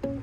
Salut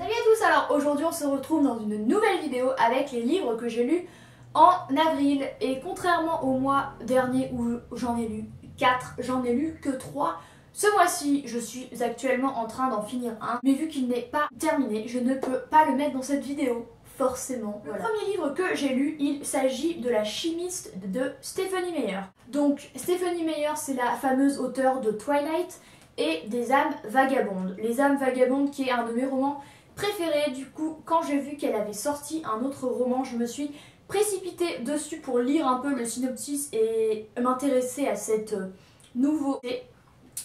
à tous, alors aujourd'hui on se retrouve dans une nouvelle vidéo avec les livres que j'ai lus en avril. Et contrairement au mois dernier où j'en ai lu 4, j'en ai lu que 3. Ce mois-ci, je suis actuellement en train d'en finir un, mais vu qu'il n'est pas terminé, je ne peux pas le mettre dans cette vidéo, forcément. Voilà. Le premier livre que j'ai lu, il s'agit de La chimiste de Stephenie Meyer. Donc Stephenie Meyer, c'est la fameuse auteure de Twilight et des âmes vagabondes. Les âmes vagabondes qui est un de mes romans préférés. Du coup, quand j'ai vu qu'elle avait sorti un autre roman, je me suis précipitée dessus pour lire un peu le synopsis et m'intéresser à cette nouveauté.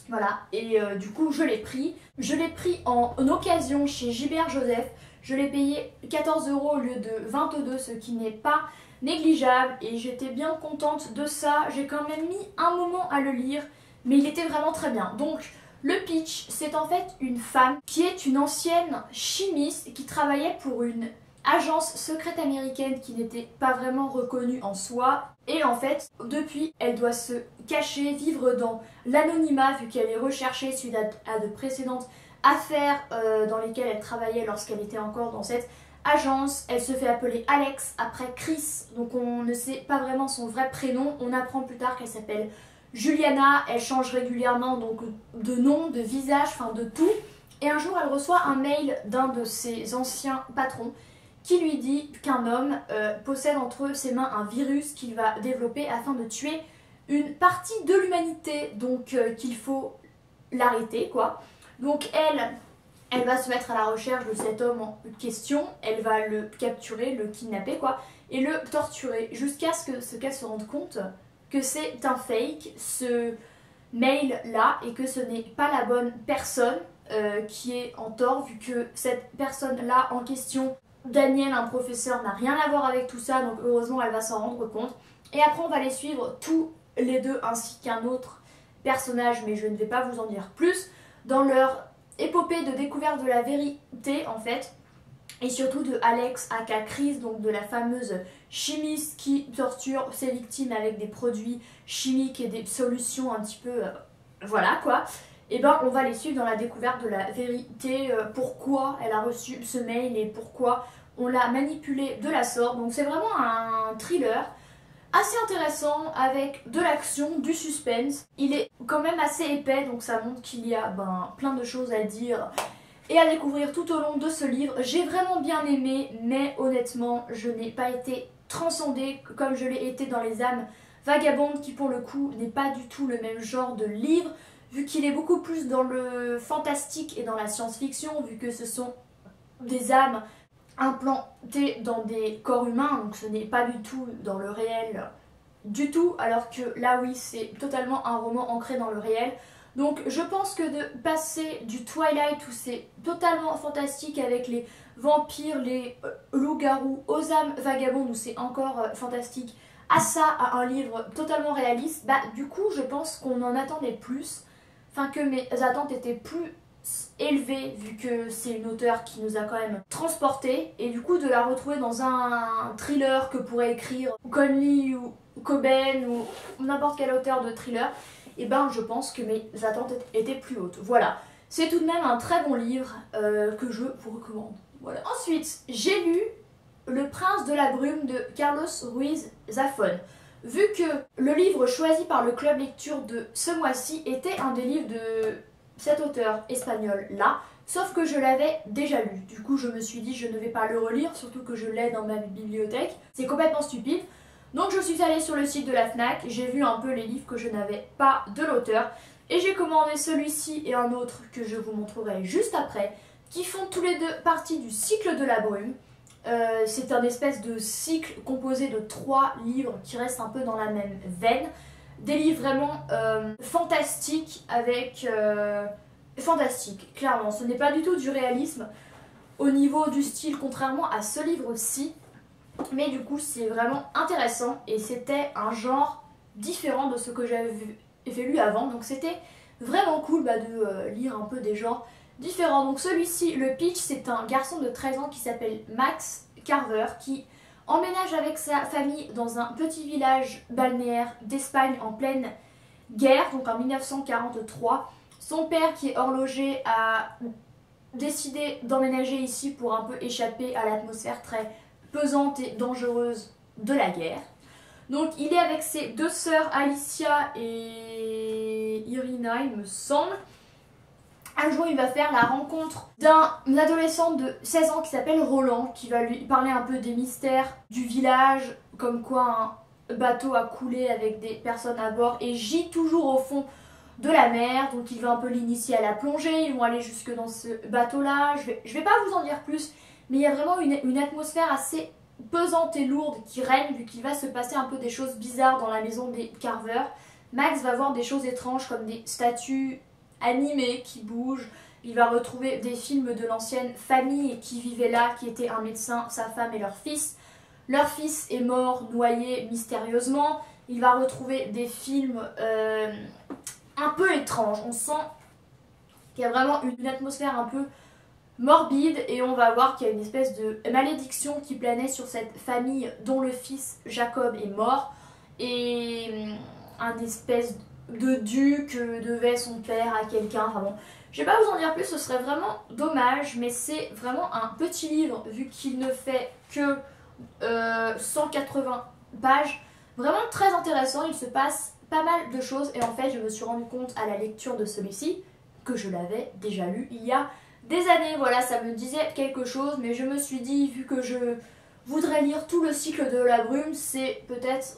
Voilà, et du coup je l'ai pris. Je l'ai pris en occasion chez Gilbert Joseph. Je l'ai payé 14 € au lieu de 22, ce qui n'est pas négligeable. Et j'étais bien contente de ça. J'ai quand même mis un moment à le lire, mais il était vraiment très bien. Donc le pitch, c'est en fait une femme qui est une ancienne chimiste qui travaillait pour une agence secrète américaine qui n'était pas vraiment reconnue en soi. Et en fait, depuis, elle doit se cacher, vivre dans l'anonymat vu qu'elle est recherchée suite à de précédentes affaires dans lesquelles elle travaillait lorsqu'elle était encore dans cette agence. Elle se fait appeler Alex, après Chris, donc on ne sait pas vraiment son vrai prénom. On apprend plus tard qu'elle s'appelle Juliana. Elle change régulièrement donc de nom, de visage, enfin de tout. Et un jour, elle reçoit un mail d'un de ses anciens patrons qui lui dit qu'un homme possède entre ses mains un virus qu'il va développer afin de tuer une partie de l'humanité, donc qu'il faut l'arrêter quoi. Donc elle va se mettre à la recherche de cet homme en question, elle va le capturer, le kidnapper quoi, et le torturer jusqu'à ce qu'elle se rende compte que c'est un fake, ce mail là, et que ce n'est pas la bonne personne qui est en tort, vu que cette personne là en question, Daniel, un professeur, n'a rien à voir avec tout ça, donc heureusement elle va s'en rendre compte. Et après on va les suivre tous les deux ainsi qu'un autre personnage, mais je ne vais pas vous en dire plus, dans leur épopée de découverte de la vérité en fait, et surtout de Alex aka Chris, donc de la fameuse chimiste qui torture ses victimes avec des produits chimiques et des solutions un petit peu voilà quoi. Et ben on va les suivre dans la découverte de la vérité, pourquoi elle a reçu ce mail et pourquoi on l'a manipulé de la sorte. Donc c'est vraiment un thriller assez intéressant avec de l'action, du suspense. Il est quand même assez épais, donc ça montre qu'il y a plein de choses à dire et à découvrir tout au long de ce livre. J'ai vraiment bien aimé, mais honnêtement je n'ai pas été transcendée comme je l'ai été dans Les âmes vagabondes, qui pour le coup n'est pas du tout le même genre de livre, vu qu'il est beaucoup plus dans le fantastique et dans la science-fiction, vu que ce sont des âmes implantées dans des corps humains, donc ce n'est pas du tout dans le réel du tout, alors que là oui c'est totalement un roman ancré dans le réel. Donc je pense que de passer du Twilight où c'est totalement fantastique avec les vampires, les loups-garous, aux âmes vagabondes où c'est encore fantastique, à ça, à un livre totalement réaliste, bah du coup je pense qu'on en attendait plus. Enfin que mes attentes étaient plus élevées vu que c'est une auteure qui nous a quand même transportés, et du coup de la retrouver dans un thriller que pourrait écrire Conley ou Coben ou n'importe quel auteur de thriller, et ben je pense que mes attentes étaient plus hautes. Voilà, c'est tout de même un très bon livre que je vous recommande. Voilà. Ensuite j'ai lu Le Prince de la Brume de Carlos Ruiz Zafón. Vu que le livre choisi par le club lecture de ce mois-ci était un des livres de cet auteur espagnol là, sauf que je l'avais déjà lu. Du coup je me suis dit je ne vais pas le relire, surtout que je l'ai dans ma bibliothèque. C'est complètement stupide. Donc je suis allée sur le site de la FNAC, j'ai vu un peu les livres que je n'avais pas de l'auteur, et j'ai commandé celui-ci et un autre que je vous montrerai juste après, qui font tous les deux partie du cycle de la brume. C'est un espèce de cycle composé de 3 livres qui restent un peu dans la même veine. Des livres vraiment fantastiques avec... fantastique, clairement. Ce n'est pas du tout du réalisme au niveau du style, contrairement à ce livre-ci. Mais du coup, c'est vraiment intéressant et c'était un genre différent de ce que j'avais lu avant. Donc c'était vraiment cool de lire un peu des genres différents. Donc celui-ci, le pitch, c'est un garçon de 13 ans qui s'appelle Max Carver qui emménage avec sa famille dans un petit village balnéaire d'Espagne en pleine guerre, donc en 1943. Son père, qui est horloger, a décidé d'emménager ici pour un peu échapper à l'atmosphère très pesante et dangereuse de la guerre. Donc il est avec ses deux sœurs Alicia et Irina, il me semble. Un jour, il va faire la rencontre d'un adolescent de 16 ans qui s'appelle Roland, qui va lui parler un peu des mystères du village, comme quoi un bateau a coulé avec des personnes à bord et gît toujours au fond de la mer. Donc il va un peu l'initier à la plongée, ils vont aller jusque dans ce bateau-là. Je vais pas vous en dire plus, mais il y a vraiment une atmosphère assez pesante et lourde qui règne, vu qu'il va se passer un peu des choses bizarres dans la maison des Carver. Max va voir des choses étranges comme des statues animé qui bouge. Il va retrouver des films de l'ancienne famille qui vivait là, qui était un médecin, sa femme et leur fils. Leur fils est mort, noyé mystérieusement. Il va retrouver des films un peu étranges. On sent qu'il y a vraiment une atmosphère un peu morbide et on va voir qu'il y a une espèce de malédiction qui planait sur cette famille dont le fils Jacob est mort. Et un espèce de dû que devait son père à quelqu'un. Enfin bon, je vais pas vous en dire plus, ce serait vraiment dommage, mais c'est vraiment un petit livre vu qu'il ne fait que 180 pages. Vraiment très intéressant, il se passe pas mal de choses et en fait je me suis rendu compte à la lecture de celui-ci que je l'avais déjà lu il y a des années. Voilà, ça me disait quelque chose, mais je me suis dit, vu que je voudrais lire tout le cycle de la brume, c'est peut-être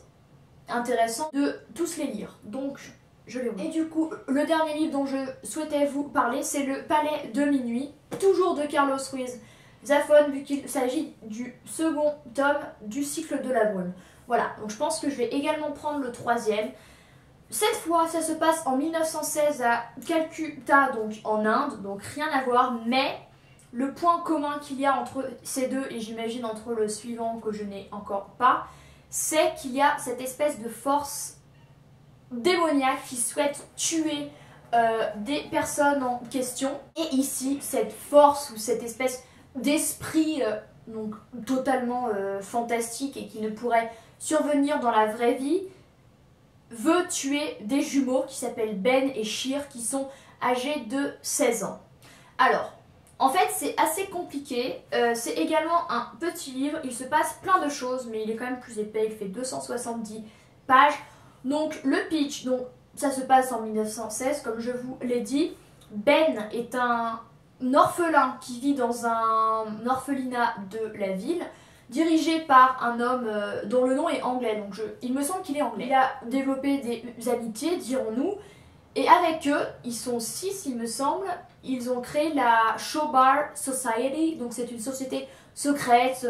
intéressant de tous les lire. Donc je les vois. Et du coup, le dernier livre dont je souhaitais vous parler, c'est Le Palais de Minuit, toujours de Carlos Ruiz Zafón, vu qu'il s'agit du second tome du cycle de la brume. Voilà, donc je pense que je vais également prendre le troisième. Cette fois, ça se passe en 1916 à Calcutta, donc en Inde, donc rien à voir, mais le point commun qu'il y a entre ces deux, et j'imagine entre le suivant que je n'ai encore pas, c'est qu'il y a cette espèce de force démoniaque qui souhaite tuer des personnes en question. Et ici, cette force ou cette espèce d'esprit donc totalement fantastique et qui ne pourrait survenir dans la vraie vie, veut tuer des jumeaux qui s'appellent Ben et Sheer, qui sont âgés de 16 ans. Alors, en fait, c'est assez compliqué. C'est également un petit livre. Il se passe plein de choses, mais il est quand même plus épais. Il fait 270 pages. Donc, le pitch, donc, ça se passe en 1916, comme je vous l'ai dit. Ben est un orphelin qui vit dans un orphelinat de la ville, dirigé par un homme dont le nom est anglais. Donc, il me semble qu'il est anglais. Il a développé des amitiés, dirons-nous. Et avec eux, ils sont 6 il me semble, ils ont créé la Showbar Society, donc c'est une société secrète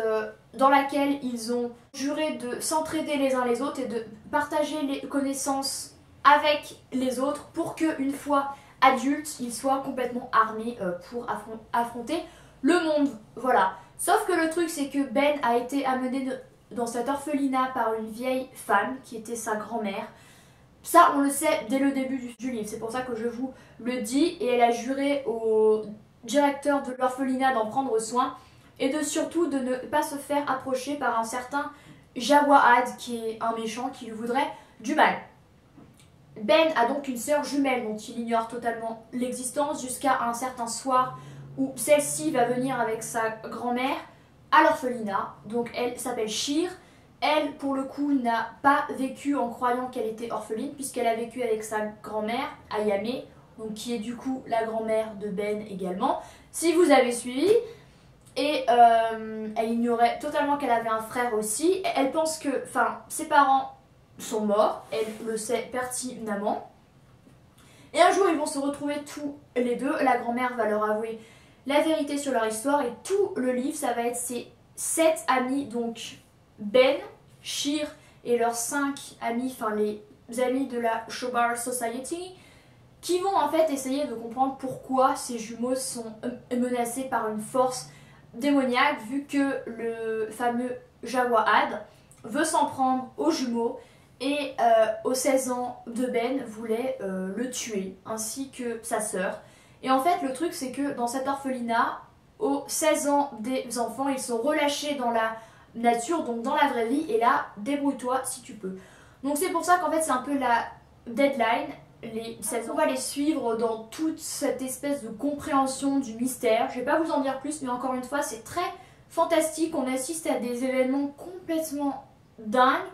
dans laquelle ils ont juré de s'entraider les uns les autres et de partager les connaissances avec les autres pour qu'une fois adultes, ils soient complètement armés pour affronter le monde. Voilà. Sauf que le truc, c'est que Ben a été amené dans cet orphelinat par une vieille femme qui était sa grand-mère. Ça, on le sait dès le début du livre, c'est pour ça que je vous le dis. Et elle a juré au directeur de l'orphelinat d'en prendre soin et surtout de ne pas se faire approcher par un certain Jawahad, qui est un méchant qui lui voudrait du mal. Ben a donc une sœur jumelle dont il ignore totalement l'existence jusqu'à un certain soir où celle-ci va venir avec sa grand-mère à l'orphelinat. Donc elle s'appelle Sheer. Elle, pour le coup, n'a pas vécu en croyant qu'elle était orpheline, puisqu'elle a vécu avec sa grand-mère, Ayame, donc qui est du coup la grand-mère de Ben également, si vous avez suivi. Et elle ignorait totalement qu'elle avait un frère aussi. Elle pense que, ses parents sont morts, elle le sait pertinemment. Et un jour, ils vont se retrouver tous les deux. La grand-mère va leur avouer la vérité sur leur histoire, et tout le livre, ça va être ses 7 amis, donc Ben, Sheer et leurs 5 amis, les amis de la Showbar Society, qui vont en fait essayer de comprendre pourquoi ces jumeaux sont menacés par une force démoniaque, vu que le fameux Jawahad veut s'en prendre aux jumeaux et aux 16 ans de Ben voulait le tuer, ainsi que sa sœur. Et en fait, le truc, c'est que dans cet orphelinat, aux 16 ans des enfants, ils sont relâchés dans la nature, donc dans la vraie vie, et là, débrouille-toi si tu peux. Donc c'est pour ça qu'en fait, c'est un peu la Deadline, les 16 ans. On va les suivre dans toute cette espèce de compréhension du mystère. Je vais pas vous en dire plus, mais encore une fois, c'est très fantastique. On assiste à des événements complètement dingues.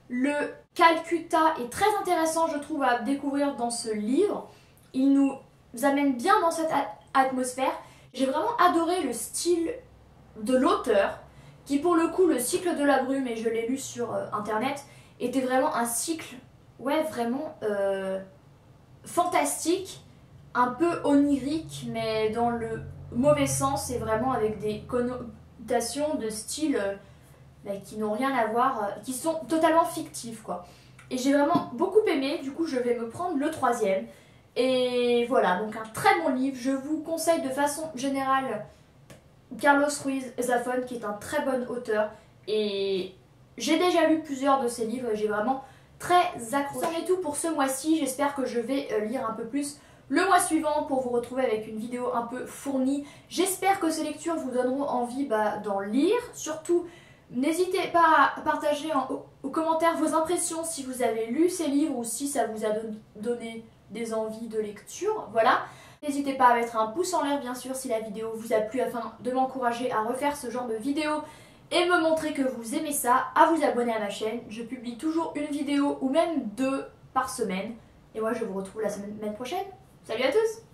Le Calcutta est très intéressant, je trouve, à découvrir dans ce livre. Il nous amène bien dans cette atmosphère. J'ai vraiment adoré le style de l'auteur, qui pour le coup, le cycle de la brume, et je l'ai lu sur internet, était vraiment un cycle, ouais, vraiment fantastique, un peu onirique, mais dans le mauvais sens, et vraiment avec des connotations de style qui n'ont rien à voir, qui sont totalement fictifs, quoi. Et j'ai vraiment beaucoup aimé, du coup je vais me prendre le 3e. Et voilà, donc un très bon livre. Je vous conseille de façon générale Carlos Ruiz Zafón, qui est un très bon auteur. Et j'ai déjà lu plusieurs de ses livres et j'ai vraiment très accroché. Ça en est tout pour ce mois-ci. J'espère que je vais lire un peu plus le mois suivant pour vous retrouver avec une vidéo un peu fournie. J'espère que ces lectures vous donneront envie d'en lire. Surtout, n'hésitez pas à partager aux commentaires vos impressions si vous avez lu ces livres ou si ça vous a donné des envies de lecture. Voilà. N'hésitez pas à mettre un pouce en l'air bien sûr si la vidéo vous a plu afin de m'encourager à refaire ce genre de vidéo et me montrer que vous aimez ça, à vous abonner à ma chaîne. Je publie toujours une vidéo ou même 2 par semaine. Et moi je vous retrouve la semaine prochaine. Salut à tous!